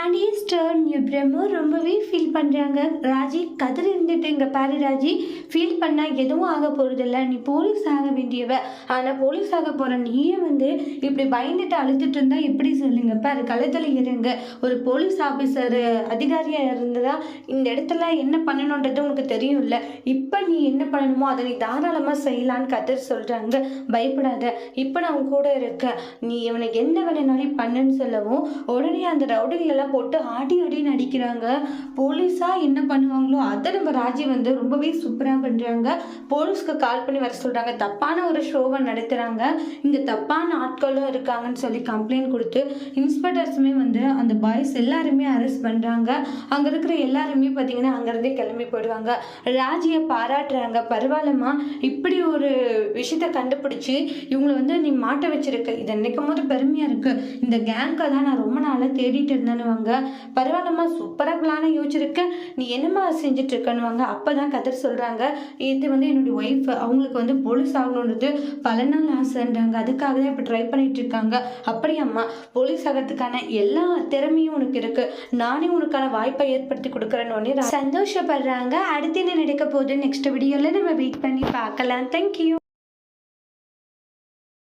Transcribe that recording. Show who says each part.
Speaker 1: அனிஸ்டர் பிரம்மு ரொம்பவே ஃபீல் பண்ணுறாங்க. ராஜி கதிர் இருந்துட்டு இங்கே பாரு ராஜி, ஃபீல் பண்ணால் எதுவும் ஆக போகிறதில்ல, நீ போலீஸ் ஆக வேண்டியவ. ஆனால் போலீஸ் ஆக போகிற நீயே இப்படி பயந்துட்டு அழுதுட்டு இருந்தா எப்படி சொல்லுங்க பாரு, கழுத்தில் இருங்க. ஒரு போலீஸ் ஆஃபீஸர் அதிகாரியாக இருந்ததா இந்த இடத்துல என்ன பண்ணணுன்றது உனக்கு தெரியும் இல்லை. இப்போ நீ என்ன பண்ணணுமோ அதை நீ தாராளமாக செய்யலான்னு கதிர் சொல்கிறாங்க. பயப்படாத, இப்போ நான் உன் கூட இருக்கேன், நீ இவனுக்கு என்ன வேலைனாலும் பண்ணுன்னு சொல்லவும் உடனே அந்த ரவுடிகளெல்லாம் போட்டு ஆடி ஆடின்னு அடிக்கிறாங்க. போலீஸாக என்ன பண்ணுவாங்களோ அதை நம்ம ராஜி ரொம்பவே சூப்பராக பண்ணுறாங்க. போலீஸ்க்கு கால் பண்ணி வர சொல்கிறாங்க. தப்பான ஒரு ஷோவை நடத்துகிறாங்க, இங்கே தப்பான ஆட்களும் இருக்காங்கன்னு சொல்லி கம்ப்ளைண்ட் கொடுத்து இன்ஸ்பெக்டர்ஸுமே அந்த பாய்ஸ் எல்லாருமே அரெஸ்ட் பண்ணுறாங்க. அங்கே இருக்கிற எல்லாருமே பார்த்தீங்கன்னா அங்கேருந்தே கிளம்பி போயிடுவாங்க. ராஜியை பாராட்டுறாங்க. பரவாயில்லம்மா, இப்படி ஒரு விஷயத்தை கண்டுபிடிச்சி இவங்களை நீ மாட்ட வச்சிருக்க, இதை நினைக்கும் போது பெருமையாக இருக்குது. இந்த கேங்கை தான் நான் ரொம்ப நாளாக தேடிட்டு இருந்தேன்னுவாங்க. பரவாயில்லம்மா, சூப்பராக பிளானை யோசிச்சிருக்க, நீ என்னம்மா செஞ்சுட்டு இருக்கன்னுவாங்க. அப்போ தான் கதிர் சொல்கிறாங்க, இது என்னுடைய ஒய்ஃப், அவங்களுக்கு போலீஸ் ஆகணுன்றது பல நாள் ஆசைன்றாங்க, அதுக்காக தான் இப்போ ட்ரை பண்ணிட்டு இருக்காங்க. அப்படியம்மா, போலீஸ் ஆகிறதுக்கான எல்லா திறமையும் உனக்கு இருக்கு, நானே உனக்கான வாய்ப்பை ஏற்படுத்தி கொடுக்குறேன்னு சந்தோஷப்படுறாங்க. அடுத்து என்ன நடக்க போகுது நெக்ஸ்ட் வீடியோவில் நம்ம வெயிட் பண்ணி பார்க்கலாம். தேங்க்யூ.